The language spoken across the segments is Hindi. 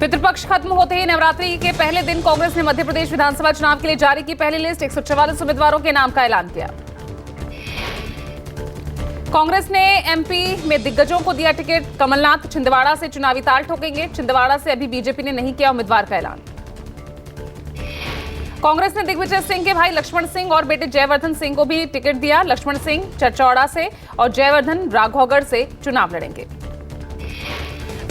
पितृपक्ष खत्म होते ही नवरात्रि के पहले दिन कांग्रेस ने मध्य प्रदेश विधानसभा चुनाव के लिए जारी की पहली लिस्ट। 144 उम्मीदवारों के नाम का ऐलान किया। कांग्रेस ने एमपी में दिग्गजों को दिया टिकट। कमलनाथ छिंदवाड़ा से चुनावी ताल ठोकेंगे। छिंदवाड़ा से अभी बीजेपी ने नहीं किया उम्मीदवार का ऐलान। कांग्रेस ने दिग्विजय सिंह के भाई लक्ष्मण सिंह और बेटे जयवर्धन सिंह को भी टिकट दिया। लक्ष्मण सिंह चरचौड़ा से और जयवर्धन राघौगढ़ से चुनाव लड़ेंगे।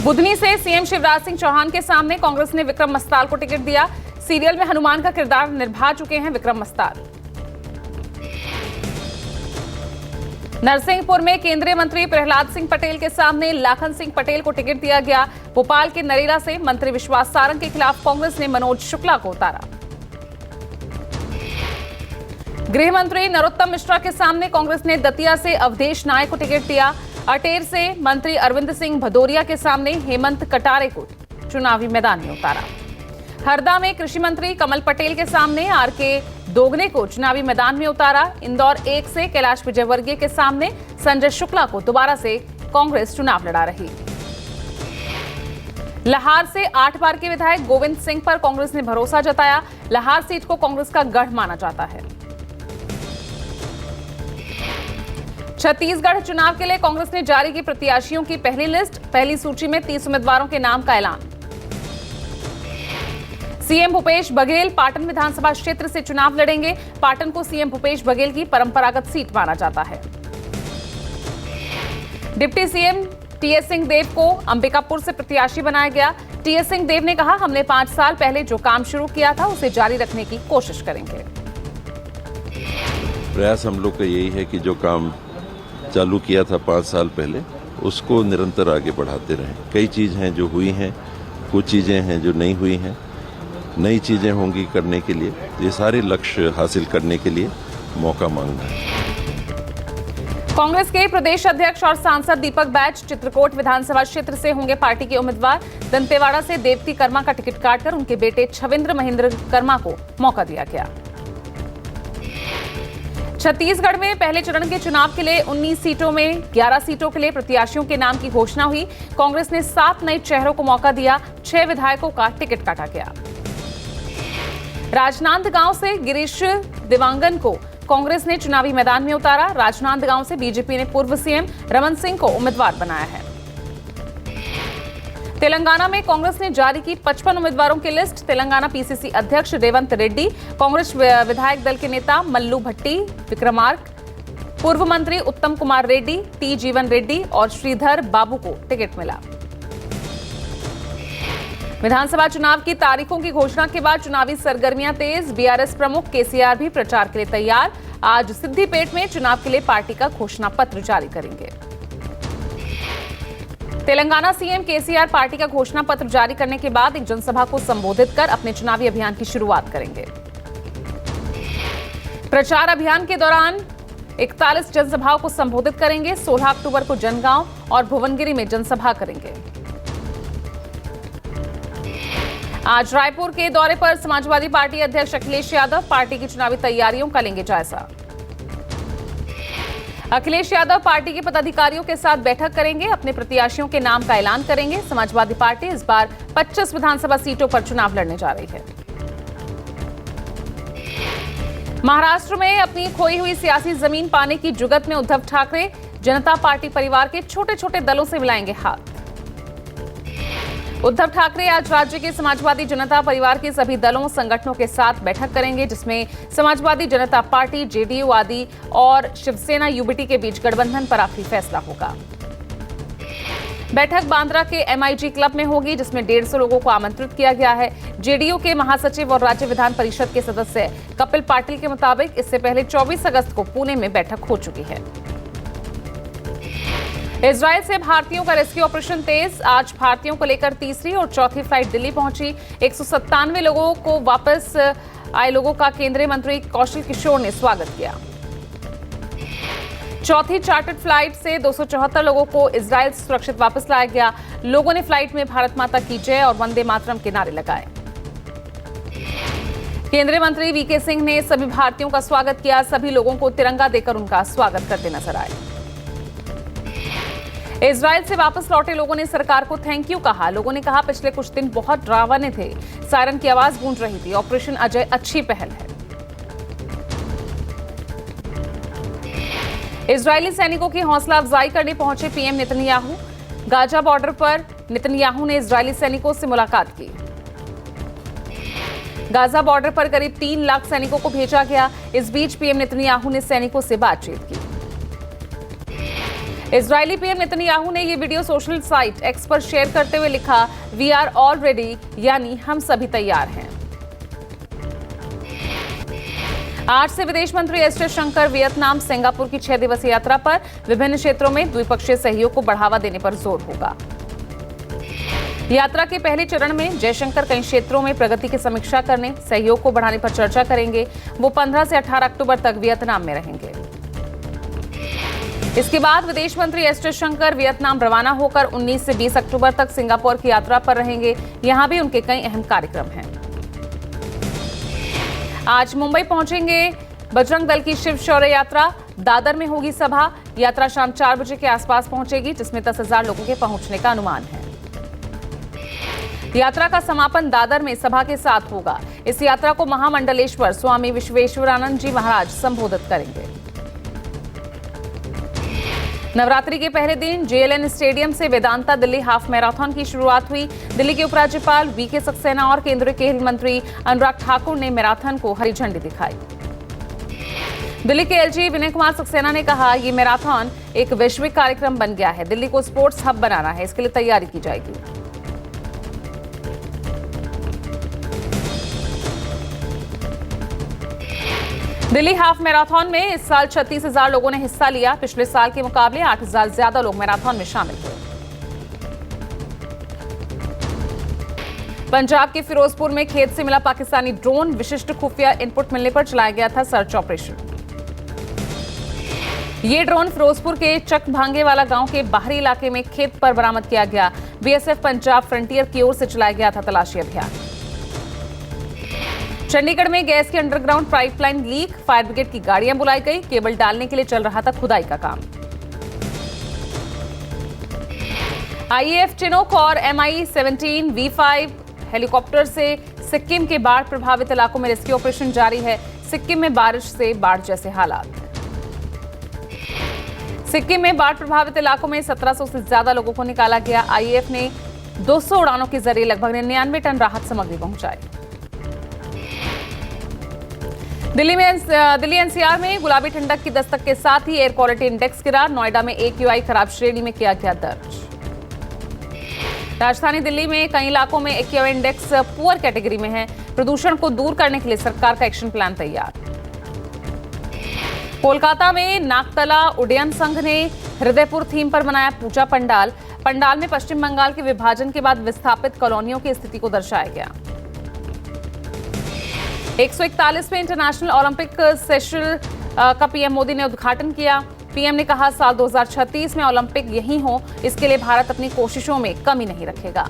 बुधनी से सीएम शिवराज सिंह चौहान के सामने कांग्रेस ने विक्रम मस्ताल को टिकट दिया। सीरियल में हनुमान का किरदार निभा चुके हैं विक्रम मस्ताल। नरसिंहपुर में केंद्रीय मंत्री प्रहलाद सिंह पटेल के सामने लाखन सिंह पटेल को टिकट दिया गया। भोपाल के नरेला से मंत्री विश्वास सारंग के खिलाफ कांग्रेस ने मनोज शुक्ला को उतारा। गृह मंत्री नरोत्तम मिश्रा के सामने कांग्रेस ने दतिया से अवधेश नायक को टिकट दिया। अटेर से मंत्री अरविंद सिंह भदौरिया के सामने हेमंत कटारे को चुनावी मैदान में उतारा। हरदा में कृषि मंत्री कमल पटेल के सामने आरके दोगने को चुनावी मैदान में उतारा। इंदौर 1 से कैलाश विजयवर्गीय के सामने संजय शुक्ला को दोबारा से कांग्रेस चुनाव लड़ा रही। लाहार से 8 बार के विधायक गोविंद सिंह पर कांग्रेस ने भरोसा जताया। लाहार सीट को कांग्रेस का गढ़ माना जाता है। छत्तीसगढ़ चुनाव के लिए कांग्रेस ने जारी की प्रत्याशियों की पहली लिस्ट। पहली सूची में 30 उम्मीदवारों के नाम का ऐलान। सीएम भूपेश बघेल पाटन विधानसभा क्षेत्र से चुनाव लड़ेंगे। पाटन को सीएम भूपेश बघेल की परंपरागत सीट माना जाता है। डिप्टी सीएम टीएस सिंहदेव को अंबिकापुर से प्रत्याशी बनाया गया। टीएस सिंहदेव ने कहा, हमने 5 साल पहले जो काम शुरू किया था उसे जारी रखने की कोशिश करेंगे। प्रयास हम लोग का यही है कि जो काम चालू किया था 5 साल पहले उसको निरंतर आगे बढ़ाते रहें। कई चीज़ हैं जो हुई हैं, कुछ चीज़ें हैं जो नहीं हुई हैं, नई चीज़ें होंगी करने के लिए। ये सारे लक्ष्य हासिल करने के लिए मौका मांगना है। कांग्रेस के प्रदेश अध्यक्ष और सांसद दीपक बैज चित्रकोट विधानसभा क्षेत्र से होंगे पार्टी के उम्मीदवार। दंतेवाड़ा से देवती कर्मा का टिकट काटकर उनके बेटे छविंद्र महेंद्र कर्मा को मौका दिया गया। छत्तीसगढ़ में पहले चरण के चुनाव के लिए 19 सीटों में 11 सीटों के लिए प्रत्याशियों के नाम की घोषणा हुई। कांग्रेस ने 7 नए चेहरों को मौका दिया। 6 विधायकों का टिकट काटा गया। राजनांदगांव से गिरीश दिवांगन को कांग्रेस ने चुनावी मैदान में उतारा। राजनांदगांव से बीजेपी ने पूर्व सीएम रमन सिंह को उम्मीदवार बनाया है। तेलंगाना में कांग्रेस ने जारी की 55 उम्मीदवारों की लिस्ट। तेलंगाना पीसीसी अध्यक्ष रेवंत रेड्डी, कांग्रेस विधायक दल के नेता मल्लू भट्टी विक्रमार्क, पूर्व मंत्री उत्तम कुमार रेड्डी, टी जीवन रेड्डी और श्रीधर बाबू को टिकट मिला। विधानसभा चुनाव की तारीखों की घोषणा के बाद चुनावी सरगर्मियां तेज। बीआरएस प्रमुख केसीआर भी प्रचार के लिए तैयार। आज सिद्दीपेट में चुनाव के लिए पार्टी का घोषणा पत्र जारी करेंगे। तेलंगाना सीएम केसीआर पार्टी का घोषणा पत्र जारी करने के बाद एक जनसभा को संबोधित कर अपने चुनावी अभियान की शुरुआत करेंगे। प्रचार अभियान के दौरान 41 जनसभाओं को संबोधित करेंगे। 16 अक्टूबर को जनगांव और भुवनगिरी में जनसभा करेंगे। आज रायपुर के दौरे पर समाजवादी पार्टी अध्यक्ष अखिलेश यादव पार्टी की चुनावी तैयारियों का लेंगे जायजा। अखिलेश यादव पार्टी के पदाधिकारियों के साथ बैठक करेंगे। अपने प्रत्याशियों के नाम का ऐलान करेंगे। समाजवादी पार्टी इस बार 25 विधानसभा सीटों पर चुनाव लड़ने जा रही है। महाराष्ट्र में अपनी खोई हुई सियासी जमीन पाने की जुगत में उद्धव ठाकरे जनता पार्टी परिवार के छोटे छोटे दलों से मिलाएंगे हाथ। उद्धव ठाकरे आज राज्य के समाजवादी जनता परिवार के सभी दलों संगठनों के साथ बैठक करेंगे, जिसमें समाजवादी जनता पार्टी, जेडीयू आदि और शिवसेना यूबीटी के बीच गठबंधन पर आखिरी फैसला होगा। बैठक बांद्रा के एमआईजी क्लब में होगी, जिसमें 150 लोगों को आमंत्रित किया गया है। जेडीयू के महासचिव और राज्य विधान परिषद के सदस्य कपिल पाटिल के मुताबिक इससे पहले 24 अगस्त को पुणे में बैठक हो चुकी है। इजरायल से भारतीयों का रेस्क्यू ऑपरेशन तेज। आज भारतीयों को लेकर तीसरी और चौथी फ्लाइट दिल्ली पहुंची। 197 लोगों को वापस आए लोगों का केंद्रीय मंत्री कौशल किशोर ने स्वागत किया। चौथी चार्टर्ड फ्लाइट से 274 लोगों को इजरायल से सुरक्षित वापस लाया गया। लोगों ने फ्लाइट में भारत माता की जय और वंदे मातरम के नारे लगाए। केंद्रीय मंत्री वीके सिंह ने सभी भारतीयों का स्वागत किया। सभी लोगों को तिरंगा देकर उनका स्वागत करते नजर आए। इजराइल से वापस लौटे लोगों ने सरकार को थैंक यू कहा। लोगों ने कहा पिछले कुछ दिन बहुत डरावने थे, सायरन की आवाज गूंज रही थी। ऑपरेशन अजय अच्छी पहल है। इजरायली सैनिकों की हौसला अफजाई करने पहुंचे पीएम नेतन्याहू। गाजा बॉर्डर पर नेतन्याहू ने इजरायली सैनिकों से मुलाकात की। गाजा बॉर्डर पर करीब 3 लाख सैनिकों को भेजा गया। इस बीच पीएम नेतन्याहू ने सैनिकों से बातचीत की। इजरायली पीएम नेतन्याहू ने ये वीडियो सोशल साइट एक्स पर शेयर करते हुए लिखा, वी आर ऑल रेडी, यानी हम सभी तैयार हैं। आज से विदेश मंत्री एस जयशंकर वियतनाम सिंगापुर की 6 दिवसीय यात्रा पर। विभिन्न क्षेत्रों में द्विपक्षीय सहयोग को बढ़ावा देने पर जोर होगा। यात्रा के पहले चरण में जयशंकर कई क्षेत्रों में प्रगति की समीक्षा करने, सहयोग को बढ़ाने पर चर्चा करेंगे। वो 15 से 18 अक्टूबर तक वियतनाम में रहेंगे। इसके बाद विदेश मंत्री एस जयशंकर वियतनाम रवाना होकर 19 से 20 अक्टूबर तक सिंगापुर की यात्रा पर रहेंगे। यहां भी उनके कई अहम कार्यक्रम हैं। आज मुंबई पहुंचेंगे बजरंग दल की शिव शौर्य यात्रा। दादर में होगी सभा। यात्रा शाम 4 बजे के आसपास पहुंचेगी, जिसमें 10,000 लोगों के पहुंचने का अनुमान है। यात्रा का समापन दादर में सभा के साथ होगा। इस यात्रा को महामंडलेश्वर स्वामी विश्वेश्वरानंद जी महाराज संबोधित करेंगे। नवरात्रि के पहले दिन जेएलएन स्टेडियम से वेदांता दिल्ली हाफ मैराथन की शुरुआत हुई। दिल्ली के उपराज्यपाल वीके सक्सेना और केंद्रीय खेल मंत्री अनुराग ठाकुर ने मैराथन को हरी झंडी दिखाई। दिल्ली के एलजी विनय कुमार सक्सेना ने कहा, ये मैराथन एक वैश्विक कार्यक्रम बन गया है। दिल्ली को स्पोर्ट्स हब बनाना है, इसके लिए तैयारी की जाएगी। दिल्ली हाफ मैराथन में इस साल 36,000 लोगों ने हिस्सा लिया। पिछले साल के मुकाबले 8,000 ज्यादा लोग मैराथन में शामिल हुए। पंजाब के फिरोजपुर में खेत से मिला पाकिस्तानी ड्रोन। विशिष्ट खुफिया इनपुट मिलने पर चलाया गया था सर्च ऑपरेशन। ये ड्रोन फिरोजपुर के चक भांगेवाला गांव के बाहरी इलाके में खेत पर बरामद किया गया। बीएसएफ पंजाब फ्रंटियर की ओर से चलाया गया था तलाशी अभियान। चंडीगढ़ में गैस की underground pipeline leak. Fire brigade की गाड़ियां बुलाई गई। केबल डालने के लिए चल रहा था खुदाई का काम। आईएएफ चिनोक और MI-17 V5 हेलीकॉप्टर से सिक्किम के बाढ़ प्रभावित इलाकों में रेस्क्यू ऑपरेशन जारी है। सिक्किम में बारिश से बाढ़ जैसे हालात। सिक्किम में बाढ़ प्रभावित इलाकों में 1700 से ज्यादा लोगों को निकाला गया। आईएएफ ने 200 उड़ानों के जरिए लगभग 99 टन राहत सामग्री पहुंचाई। दिल्ली एनसीआर में गुलाबी ठंडक की दस्तक के साथ ही एयर क्वालिटी इंडेक्स गिरा। नोएडा में AQI खराब श्रेणी में किया गया दर्ज। राजधानी दिल्ली में कई इलाकों में AQI इंडेक्स पुअर कैटेगरी में है। प्रदूषण को दूर करने के लिए सरकार का एक्शन प्लान तैयार। कोलकाता में नागतला उड्डयन संघ ने हृदयपुर थीम पर बनाया पूजा पंडाल। पंडाल में पश्चिम बंगाल के विभाजन के बाद विस्थापित कॉलोनियों की स्थिति को दर्शाया गया। 141वें इंटरनेशनल ओलंपिक सेशल का पीएम मोदी ने उद्घाटन किया। पीएम ने कहा, साल 2036 में ओलंपिक यहीं हो, इसके लिए भारत अपनी कोशिशों में कमी नहीं रखेगा।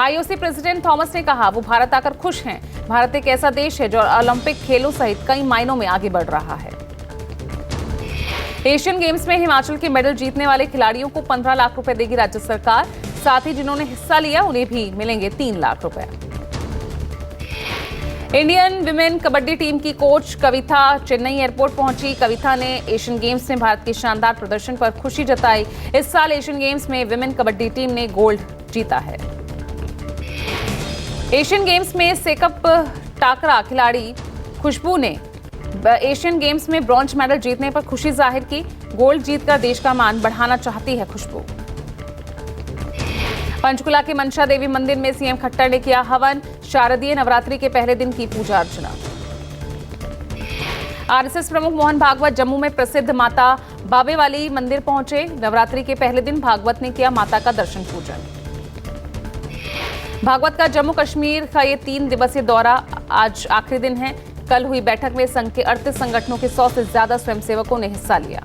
आईओसी प्रेसिडेंट थॉमस ने कहा, वो भारत आकर खुश हैं। भारत एक ऐसा देश है जो ओलंपिक खेलों सहित कई मायनों में आगे बढ़ रहा है। एशियन गेम्स में हिमाचल के मेडल जीतने वाले खिलाड़ियों को 15 लाख रुपए देगी राज्य सरकार। साथ ही जिन्होंने हिस्सा लिया उन्हें भी मिलेंगे 3 लाख रुपए। इंडियन विमेन कबड्डी टीम की कोच कविता चेन्नई एयरपोर्ट पहुंची। कविता ने एशियन गेम्स में भारत के शानदार प्रदर्शन पर खुशी जताई। इस साल एशियन गेम्स में विमेन कबड्डी टीम ने गोल्ड जीता है। एशियन गेम्स में सेकअप टाकरा खिलाड़ी खुशबू ने एशियन गेम्स में ब्रॉन्ज मेडल जीतने पर खुशी जाहिर की। गोल्ड जीतकर देश का मान बढ़ाना चाहती है खुशबू। पंचकुला के मनसा देवी मंदिर में सीएम खट्टर ने किया हवन। शारदीय नवरात्रि के पहले दिन की पूजा अर्चना। आरएसएस प्रमुख मोहन भागवत जम्मू में प्रसिद्ध माता बाबेवाली मंदिर पहुंचे। नवरात्रि के पहले दिन भागवत ने किया माता का दर्शन पूजन। भागवत का जम्मू कश्मीर का ये 3 दिवसीय दौरा आज आखिरी दिन है। कल हुई बैठक में संघ के 38 संगठनों के 100 से ज्यादा स्वयंसेवकों ने हिस्सा लिया।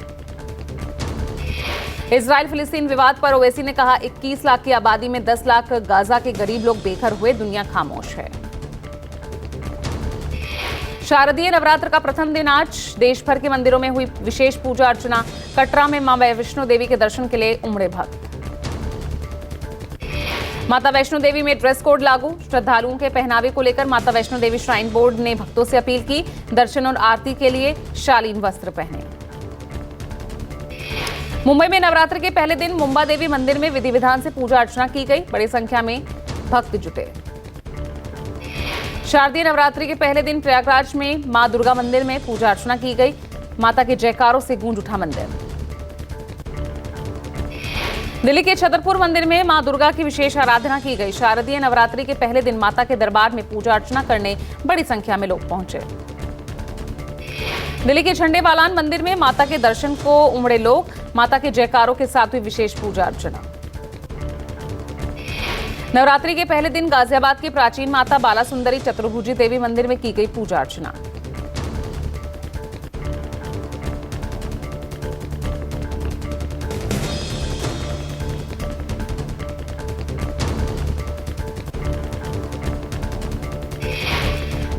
इजराइल फिलिस्तीन विवाद पर ओवैसी ने कहा, 21 लाख की आबादी में 10 लाख गाजा के गरीब लोग बेघर हुए, दुनिया खामोश है। शारदीय नवरात्र का प्रथम दिन आज देश भर के मंदिरों में हुई विशेष पूजा अर्चना। कटरा में मां वैष्णो देवी के दर्शन के लिए उमड़े भक्त। माता वैष्णो देवी में ड्रेस कोड लागू। श्रद्धालुओं के पहनावे को लेकर माता वैष्णो देवी श्राइन बोर्ड ने भक्तों से अपील की। दर्शन और आरती के लिए शालीन वस्त्र पहने। मुंबई में नवरात्र के पहले दिन मुंबा देवी मंदिर में विधि विधान से पूजा अर्चना की गई। बड़ी संख्या में भक्त जुटे। शारदीय नवरात्रि के पहले दिन प्रयागराज में मां दुर्गा मंदिर में पूजा अर्चना की गई। माता के जयकारों से गूंज उठा मंदिर। दिल्ली के छतरपुर मंदिर में मां दुर्गा की विशेष आराधना की गई। शारदीय नवरात्रि के पहले दिन माता के दरबार में पूजा अर्चना करने बड़ी संख्या में लोग पहुंचे। दिल्ली के झंडेवालान मंदिर में माता के दर्शन को उमड़े लोग। माता के जयकारों के साथ हुई विशेष पूजा अर्चना। नवरात्रि के पहले दिन गाजियाबाद की प्राचीन माता बाला सुंदरी चतुर्भुजी देवी मंदिर में की गई पूजा अर्चना।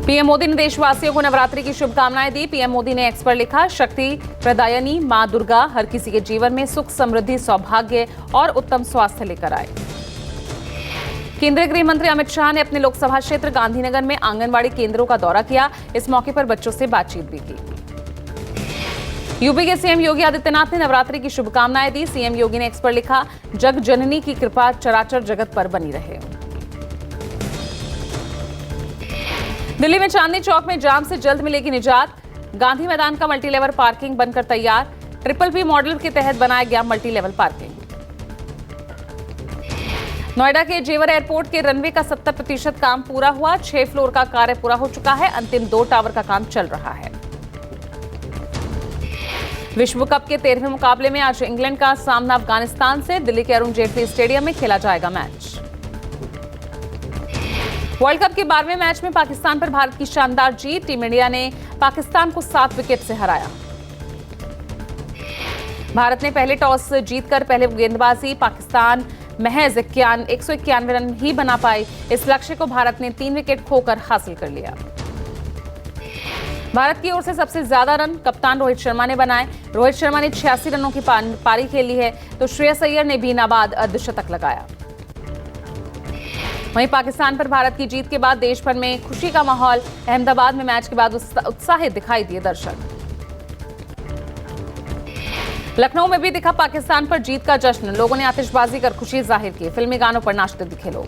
पीएम मोदी ने देशवासियों को नवरात्रि की शुभकामनाएं दी। पीएम मोदी ने एक्स पर लिखा, शक्ति प्रदायनी मां दुर्गा हर किसी के जीवन में सुख, समृद्धि, सौभाग्य और उत्तम स्वास्थ्य लेकर आए। केंद्रीय गृह मंत्री अमित शाह ने अपने लोकसभा क्षेत्र गांधीनगर में आंगनबाड़ी केंद्रों का दौरा किया। इस मौके पर बच्चों से बातचीत भी की। यूपी के सीएम योगी आदित्यनाथ ने नवरात्रि की शुभकामनाएं दी। सीएम योगी ने एक्स पर लिखा, जग जननी की कृपा चराचर जगत पर बनी रहे। दिल्ली में चांदनी चौक में जाम से जल्द मिलेगी निजात। गांधी मैदान का मल्टी लेवल पार्किंग बनकर तैयार। PPP मॉडल के तहत बनाया गया मल्टी लेवल पार्किंग। नोएडा के जेवर एयरपोर्ट के रनवे का 70% काम पूरा हुआ। 6 फ्लोर का कार्य पूरा हो चुका है। अंतिम 2 टावर का काम चल रहा है। विश्व कप के 13वें मुकाबले में आज इंग्लैंड का सामना अफगानिस्तान से। दिल्ली के अरुण जेटली स्टेडियम में खेला जाएगा मैच। वर्ल्ड कप के 12वें मैच में पाकिस्तान पर भारत की शानदार जीत। टीम इंडिया ने पाकिस्तान को 7 विकेट से हराया। भारत ने पहले टॉस जीतकर पहले गेंदबाजी। पाकिस्तान महज 191 रन ही बना पाई। इस लक्ष्य को भारत ने 3 विकेट खोकर हासिल कर लिया। भारत की ओर से सबसे ज्यादा रन कप्तान रोहित शर्मा ने बनाए। रोहित शर्मा ने 86 रनों की पारी खेली है, तो श्रेयस अय्यर ने भी नाबाद अर्धशतक लगाया। वहीं पाकिस्तान पर भारत की जीत के बाद देश भर में खुशी का माहौल। अहमदाबाद में मैच के बाद उत्साहित दिखाई दिए दर्शक। लखनऊ में भी दिखा पाकिस्तान पर जीत का जश्न। लोगों ने आतिशबाजी कर खुशी जाहिर की। फिल्मी गानों पर नाचते दिखे लोग।